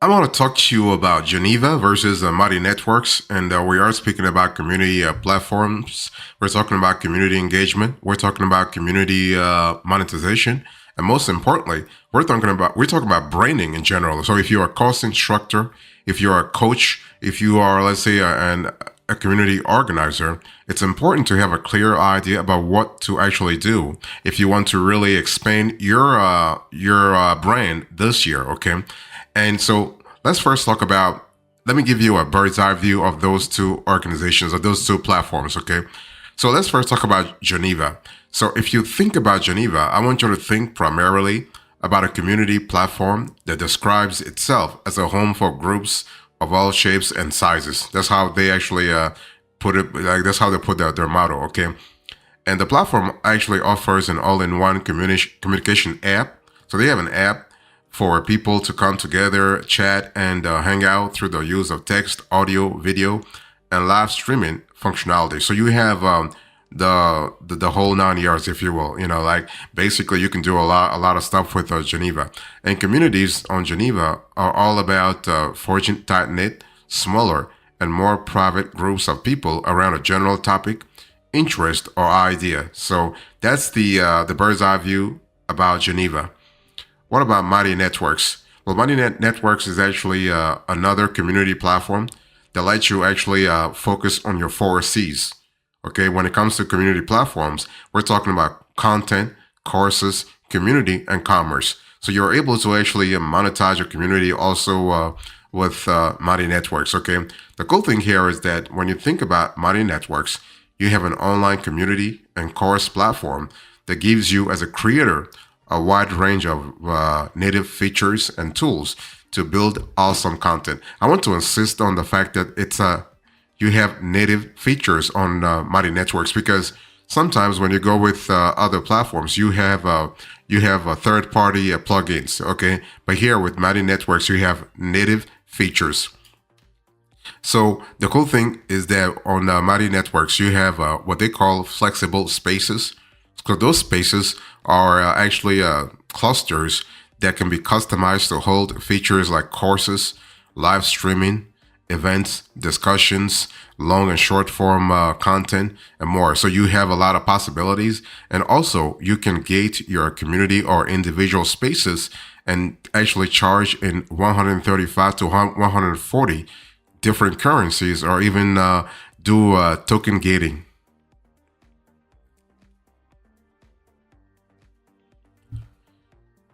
I want to talk to you about Geneva versus Mighty Networks, and we are speaking about community platforms. We're talking about community engagement. We're talking about community monetization, and most importantly, we're talking about branding in general. So, if you're a course instructor, if you're a coach, if you are, let's say, a community organizer, it's important to have a clear idea about what to actually do if you want to really expand your brand this year. Okay, and so let's first talk about. Let me give you a bird's eye view of those two organizations, of those two platforms. Okay, so let's first talk about Geneva. So if you think about Geneva, I want you to think primarily about a community platform that describes itself as a home for groups of all shapes and sizes. That's how they actually put it. Like that's how they put their motto. Okay, and the platform actually offers an all-in-one communication app. So they have an app for people to come together, chat, and hang out through the use of text, audio, video, and live streaming functionality. So you have the whole 9 yards, if you will. You know, like basically you can do a lot of stuff with Geneva. And communities on Geneva are all about forging tight knit, smaller, and more private groups of people around a general topic, interest, or idea. So that's the bird's eye view about Geneva. What about Mighty Networks? Well, Mighty Networks is actually another community platform that lets you actually focus on your four C's. Okay, when it comes to community platforms, we're talking about content, courses, community, and commerce. So you're able to actually monetize your community also with Mighty Networks. Okay, the cool thing here is that when you think about Mighty Networks, you have an online community and course platform that gives you, as a creator, a wide range of native features and tools to build awesome content. I want to insist on the fact that you have native features on Mighty Networks, because sometimes when you go with other platforms, you have third-party plugins. Okay, but here with Mighty Networks, you have native features. So the cool thing is that on Mighty Networks, you have what they call flexible spaces. So those spaces are actually clusters that can be customized to hold features like courses, live streaming, events, discussions, long and short form content, and more. So you have a lot of possibilities. And also you can gate your community or individual spaces and actually charge in 135 to 140 different currencies, or even do token gating.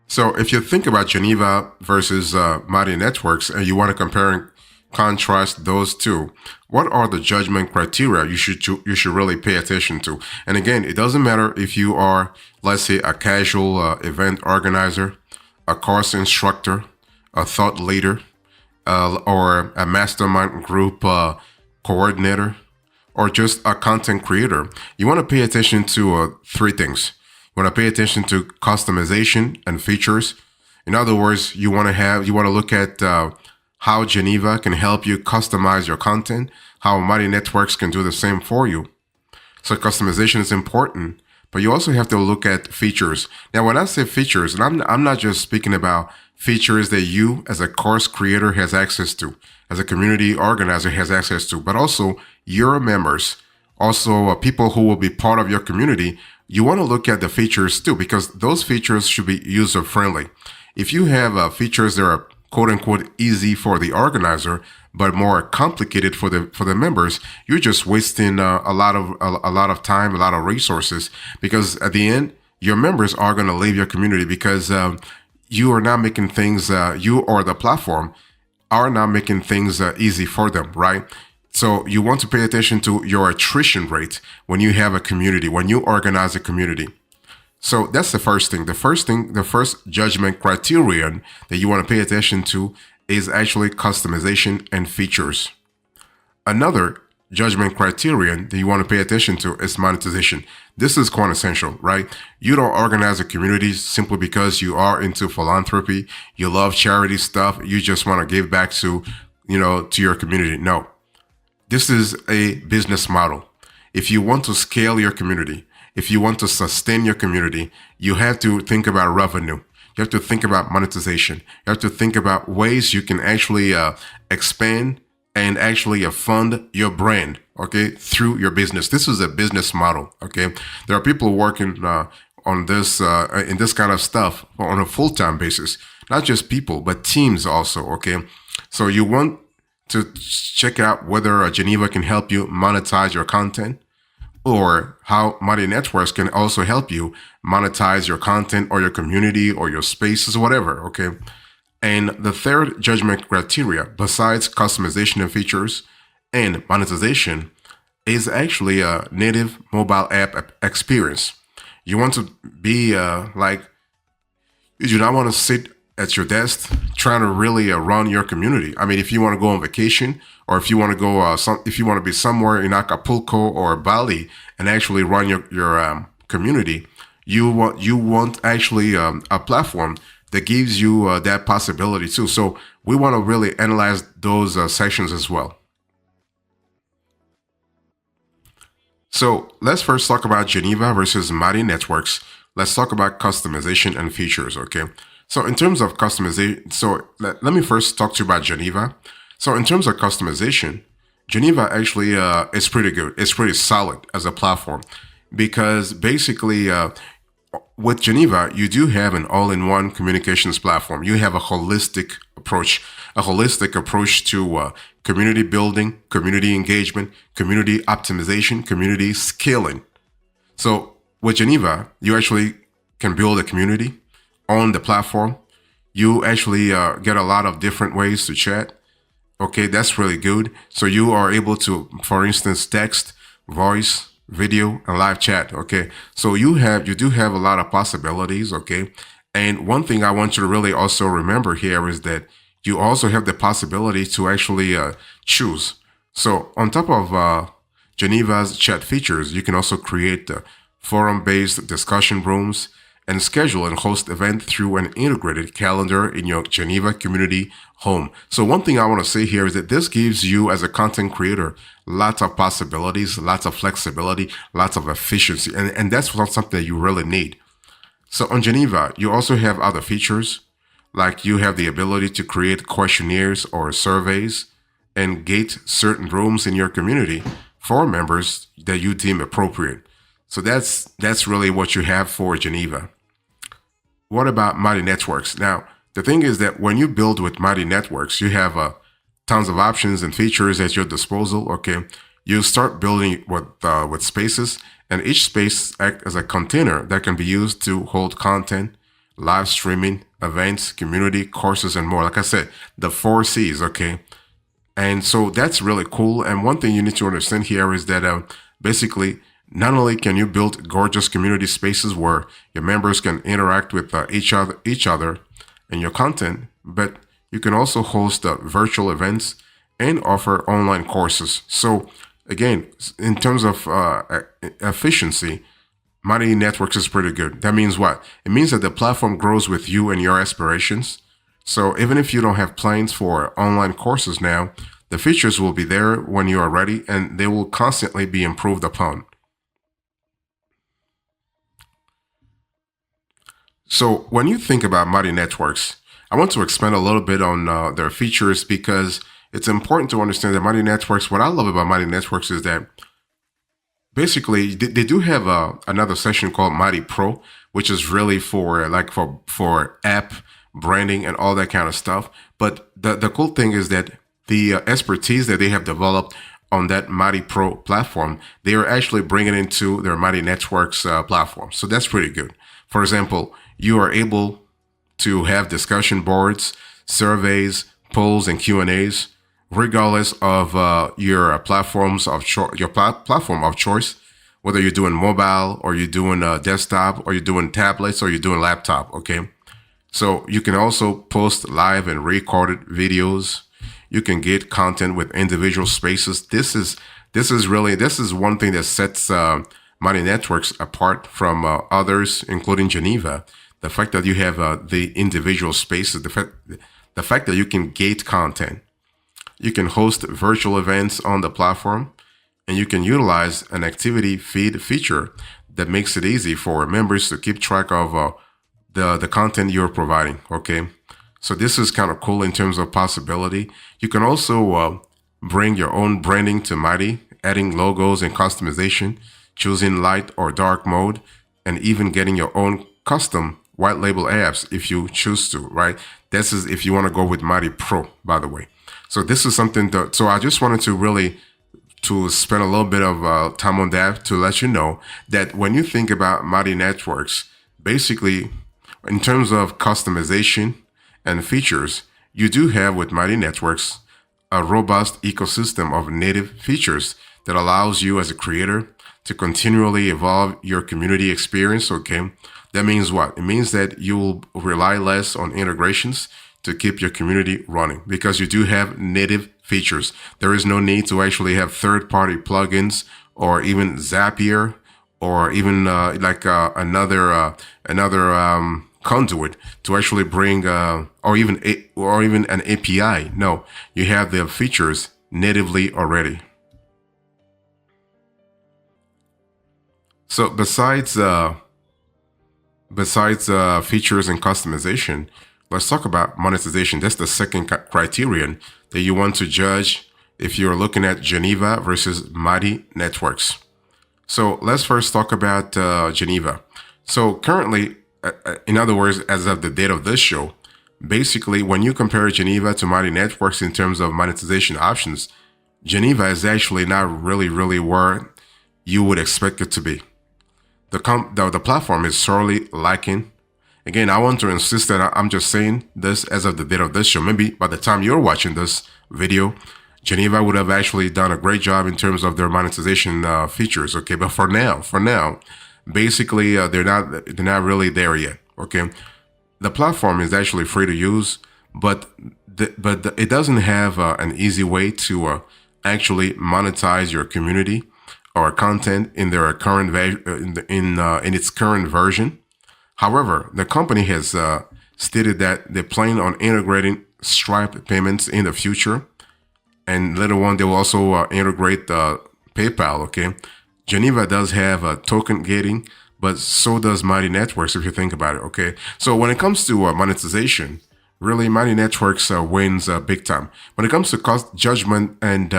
So if you think about Geneva versus Mighty Networks, and you want to compare and contrast those two, what are the judgment criteria you should really pay attention to? And again, it doesn't matter if you are, let's say, a casual event organizer, a course instructor, a thought leader, or a mastermind group coordinator, or just a content creator. You want to pay attention to three things. You want to pay attention to customization and features. In other words, you want to look at how Geneva can help you customize your content, how Mighty Networks can do the same for you. So customization is important, but you also have to look at features. Now, when I say features, and I'm not just speaking about features that you as a course creator has access to, as a community organizer has access to, but also your members, also people who will be part of your community. You want to look at the features too, because those features should be user friendly. If you have features that are quote unquote easy for the organizer, but more complicated for the members, you're just wasting a lot of time, a lot of resources, because at the end, your members are going to leave your community because you are not making things, you or the platform are not making things easy for them, right? So you want to pay attention to your attrition rate when you have a community, when you organize a community. So that's the first thing. The first judgment criterion that you want to pay attention to is actually customization and features. Another judgment criterion that you want to pay attention to is monetization. This is quintessential, right? You don't organize a community simply because you are into philanthropy, you love charity stuff, you just want to give back to your community. No. This is a business model. If you want to scale your community, if you want to sustain your community, you have to think about revenue. You have to think about monetization. You have to think about ways you can actually expand and actually fund your brand, okay, through your business. This is a business model, okay. There are people working on this in this kind of stuff on a full-time basis. Not just people, but teams also, okay. So you want to check out whether Geneva can help you monetize your content, or how Mighty Networks can also help you monetize your content or your community or your spaces, whatever, okay? And the third judgment criteria, besides customization and features and monetization, is actually a native mobile app experience. You want to be you do not want to sit at your desk trying to really run your community. I mean, if you want to go on vacation, or if you want to go if you want to be somewhere in Acapulco or Bali and actually run your community, you want actually a platform that gives you that possibility too. So we want to really analyze those sections as well. So let's first talk about Geneva versus Mighty Networks. Let's talk about customization and features, okay? So in terms of customization, so let me first talk to you about Geneva. So in terms of customization, Geneva actually is pretty good. It's pretty solid as a platform, because basically with Geneva, you do have an all-in-one communications platform. You have a holistic approach to community building, community engagement, community optimization, community scaling. So with Geneva, you actually can build a community on the platform. You actually get a lot of different ways to chat. Okay, that's really good. So you are able to, for instance, text, voice, video, and live chat. Okay, so you do have a lot of possibilities. Okay, and one thing I want you to really also remember here is that you also have the possibility to actually choose. So on top of Geneva's chat features, you can also create forum-based discussion rooms and schedule and host events through an integrated calendar in your Geneva community home. So one thing I want to say here is that this gives you, as a content creator, lots of possibilities, lots of flexibility, lots of efficiency, and that's not something that you really need. So on Geneva, you also have other features, like you have the ability to create questionnaires or surveys and gate certain rooms in your community for members that you deem appropriate. So that's really what you have for Geneva. What about Mighty Networks? Now, the thing is that when you build with Mighty Networks, you have tons of options and features at your disposal. Okay, you start building with spaces, and each space acts as a container that can be used to hold content, live streaming, events, community, courses, and more. Like I said, the 4 C's. Okay, and so that's really cool. And one thing you need to understand here is that basically, not only can you build gorgeous community spaces where your members can interact with each other and your content, but you can also host virtual events and offer online courses. So again, in terms of efficiency, Mighty Networks is pretty good. That means what? It means that the platform grows with you and your aspirations. So even if you don't have plans for online courses now, the features will be there when you are ready, and they will constantly be improved upon. So when you think about Mighty Networks, I want to expand a little bit on their features, because it's important to understand that Mighty Networks, what I love about Mighty Networks is that basically they do have another section called Mighty Pro, which is really for for app branding and all that kind of stuff. But the cool thing is that the expertise that they have developed on that Mighty Pro platform, they are actually bringing into their Mighty Networks platform. So that's pretty good. For example, you are able to have discussion boards, surveys, polls, and Q&As, regardless of your platforms of platform of choice, whether you're doing mobile or you're doing desktop or you're doing tablets or you're doing laptop. Okay, so you can also post live and recorded videos. You can get content with individual spaces. This is one thing that sets Mighty Networks apart from others, including Geneva. The fact that you have the individual spaces, the fact that you can gate content, you can host virtual events on the platform, and you can utilize an activity feed feature that makes it easy for members to keep track of the content you're providing. Okay, so this is kind of cool in terms of possibility. You can also bring your own branding to Mighty, adding logos and customization, choosing light or dark mode, and even getting your own custom white label apps if you choose to, right? This is if you want to go with Mighty Pro, by the way. So this is something that, so I just wanted to really to spend a little bit of time on that to let you know that when you think about Mighty Networks, basically in terms of customization and features, you do have with Mighty Networks a robust ecosystem of native features that allows you as a creator to continually evolve your community experience. Okay, that means what? It means that you will rely less on integrations to keep your community running because you do have native features. There is no need to actually have third-party plugins or even Zapier or even another conduit to actually bring or even an API. No, you have the features natively already. So besides features and customization, let's talk about monetization. That's the second criterion that you want to judge if you're looking at Geneva versus Mighty Networks. So let's first talk about Geneva. So currently, in other words, as of the date of this show, basically when you compare Geneva to Mighty Networks in terms of monetization options, Geneva is actually not really where you would expect it to be. The platform is sorely lacking. Again, I want to insist that I'm just saying this as of the date of this show. Maybe by the time you're watching this video, Geneva would have actually done a great job in terms of their monetization features. Okay, but for now, basically they're not really there yet. Okay, the platform is actually free to use, but it doesn't have an easy way to actually monetize your community or content in their current in its current version. However, the company has stated that they plan on integrating Stripe payments in the future, and later on they will also integrate PayPal. Okay, Geneva does have token gating, but so does Mighty Networks. If you think about it, okay. So when it comes to monetization, really Mighty Networks wins big time. When it comes to cost judgment and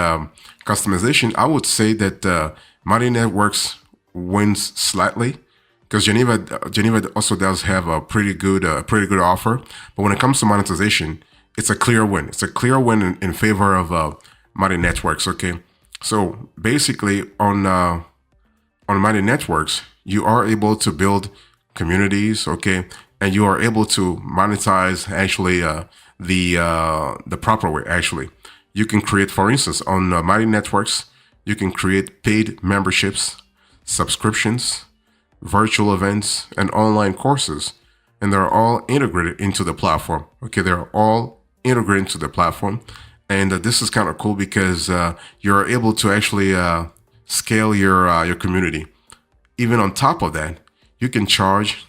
customization, I would say that Mighty Networks wins slightly because Geneva also does have a pretty good offer. But when it comes to monetization, it's a clear win. It's a clear win in favor of Mighty Networks. Okay, so basically on Mighty Networks, you are able to build communities. Okay, and you are able to monetize actually the proper way. Actually, you can create, for instance, on Mighty Networks, you can create paid memberships, subscriptions, virtual events, and online courses, and they're all integrated into the platform. Okay, they're all integrated into the platform, and this is kind of cool because you're able to actually scale your community. Even on top of that, you can charge,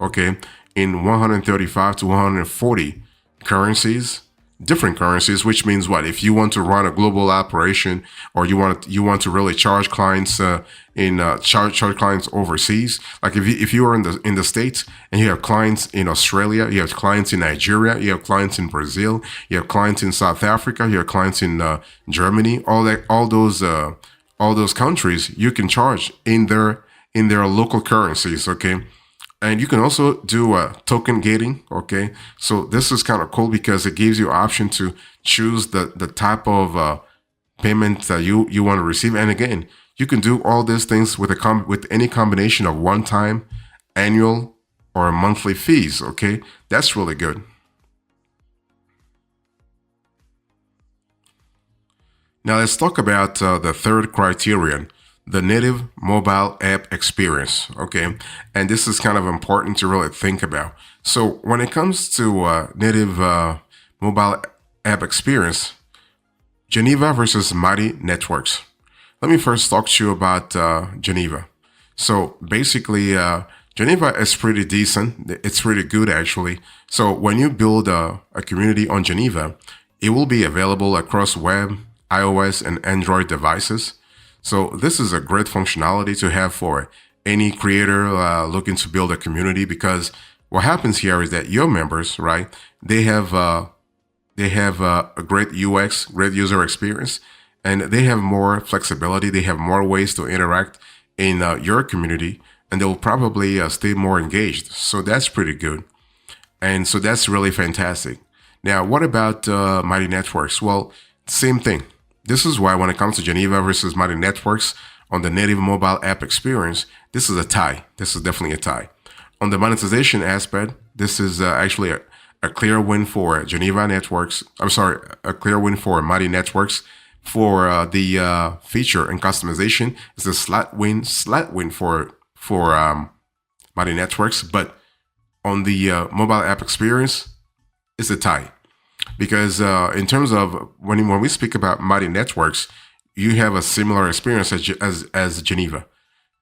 okay, in 135 to 140 currencies, different currencies, which means what? If you want to run a global operation, or you want to really charge clients charge clients overseas, like if you are in the States and you have clients in Australia, you have clients in Nigeria, you have clients in Brazil, you have clients in South Africa, you have clients in Germany, all those countries, you can charge in their local currencies. Okay. And you can also do token gating. Okay, so this is kind of cool because it gives you option to choose the type of payment that you want to receive. And again, you can do all these things with with any combination of one-time, annual, or monthly fees. Okay, that's really good. Now let's talk about the third criterion, the native mobile app experience. Okay, and this is kind of important to really think about. So when it comes to native mobile app experience, Geneva versus Mighty Networks. Let me first talk to you about Geneva. So basically, Geneva is pretty decent. It's pretty good actually. So when you build a community on Geneva, it will be available across web, iOS, and Android devices. So this is a great functionality to have for any creator looking to build a community, because what happens here is that your members, right? They have a great UX, great user experience, and they have more flexibility. They have more ways to interact in your community, and they'll probably stay more engaged. So that's pretty good. And so that's really fantastic. Now, what about Mighty Networks? Well, same thing. This is why when it comes to Geneva versus Mighty Networks on the native mobile app experience, this is a tie. This is definitely a tie. On the monetization aspect, this is actually a clear win for Geneva Networks. I'm sorry, a clear win for Mighty Networks. For the feature and customization, it's a slight win for Mighty Networks. But on the mobile app experience, it's a tie. Because in terms of when we speak about Mighty Networks, you have a similar experience as Geneva.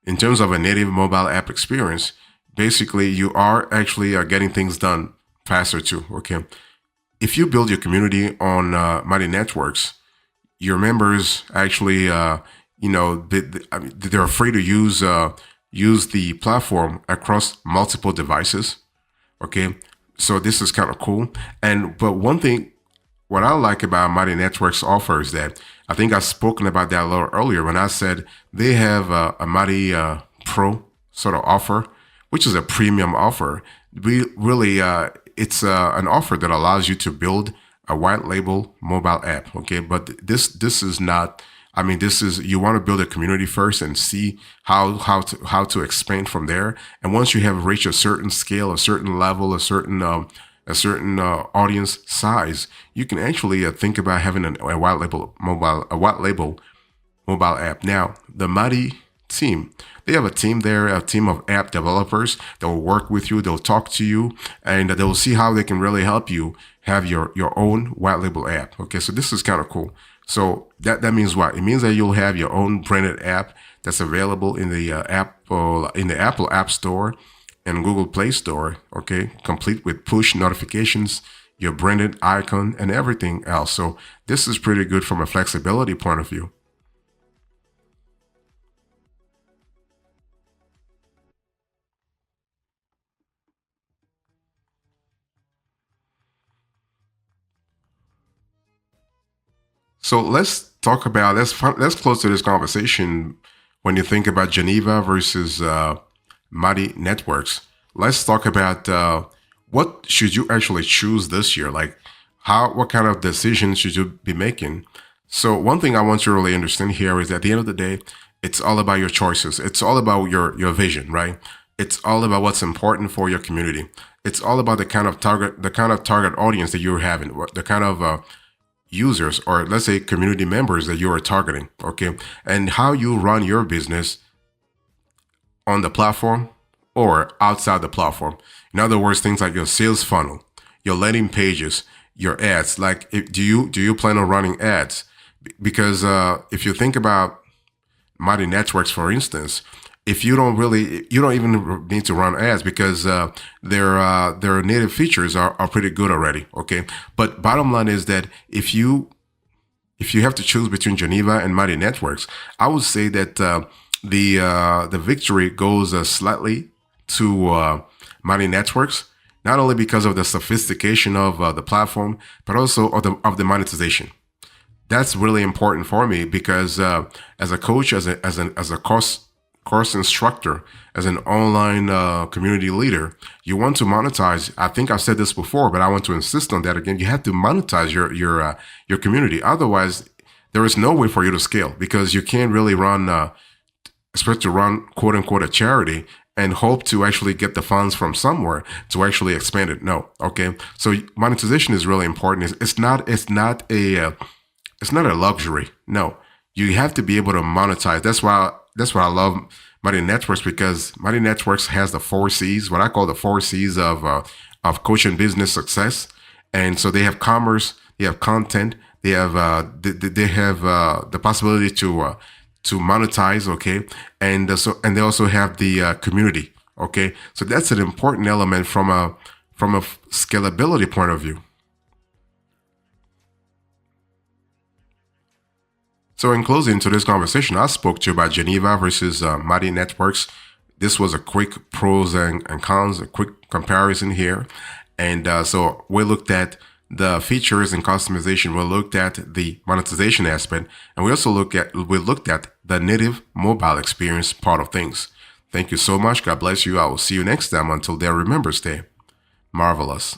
In terms of a native mobile app experience, basically you are actually getting things done faster too. Okay, if you build your community on Mighty Networks, your members actually, I mean, they're free to use the platform across multiple devices. Okay, so this is kind of cool. And but one thing, what I like about Mighty Networks offer is that I think I've spoken about that a little earlier when I said they have a Mighty Pro sort of offer, which is a premium offer. We really, it's an offer that allows you to build a white label mobile app. Okay, but this is not. I mean, this is you want to build a community first and see how to expand from there. And once you have reached a certain scale, a certain level, a certain audience size, you can actually think about having a white label mobile app. Now, the Mighty team, they have a team there, a team of app developers that will work with you. They'll talk to you, and they will see how they can really help you have your own white label app. Okay, so this is kind of cool. So that means what? It means that you'll have your own branded app that's available in the Apple App Store and Google Play Store. Okay, complete with push notifications, your branded icon, and everything else. So this is pretty good from a flexibility point of view. So let's close to this conversation. When you think about Geneva versus Mighty Networks, let's talk about what should you actually choose this year. Like, what kind of decisions should you be making? So one thing I want you to really understand here is at the end of the day, it's all about your choices. It's all about your vision, right? It's all about what's important for your community. It's all about the kind of target audience that you're having, the kind of users, or let's say community members that you are targeting. Okay, and how you run your business on the platform or outside the platform. In other words, things like your sales funnel, your landing pages, your ads. Like, do you plan on running ads? Because if you think about Mighty Networks, for instance, if you don't even need to run ads because their native features are pretty good already. Okay, but bottom line is that if you have to choose between Geneva and Mighty Networks, I would say that the victory goes slightly to Mighty Networks, not only because of the sophistication of the platform, but also of the monetization. That's really important for me because as a coach, as a course instructor, as an online community leader, you want to monetize. I think I've said this before, but I want to insist on that again. You have to monetize your community. Otherwise, there is no way for you to scale because you can't really expect to run quote unquote a charity and hope to actually get the funds from somewhere to actually expand it. No, okay. So monetization is really important. It's not a luxury. No, you have to be able to monetize. That's why I love Mighty Networks, because Mighty Networks has the 4 C's, what I call the 4 C's of coaching business success. And so they have commerce, they have content, they have the possibility to monetize. Okay, and they also have the community. Okay, so that's an important element from a scalability point of view. So in closing to this conversation, I spoke to you about Geneva versus Mighty Networks. This was a quick pros and cons, a quick comparison here. And so we looked at the features and customization. We looked at the monetization aspect, and we looked at the native mobile experience part of things. Thank you so much. God bless you. I will see you next time. Until then, remember, stay marvelous.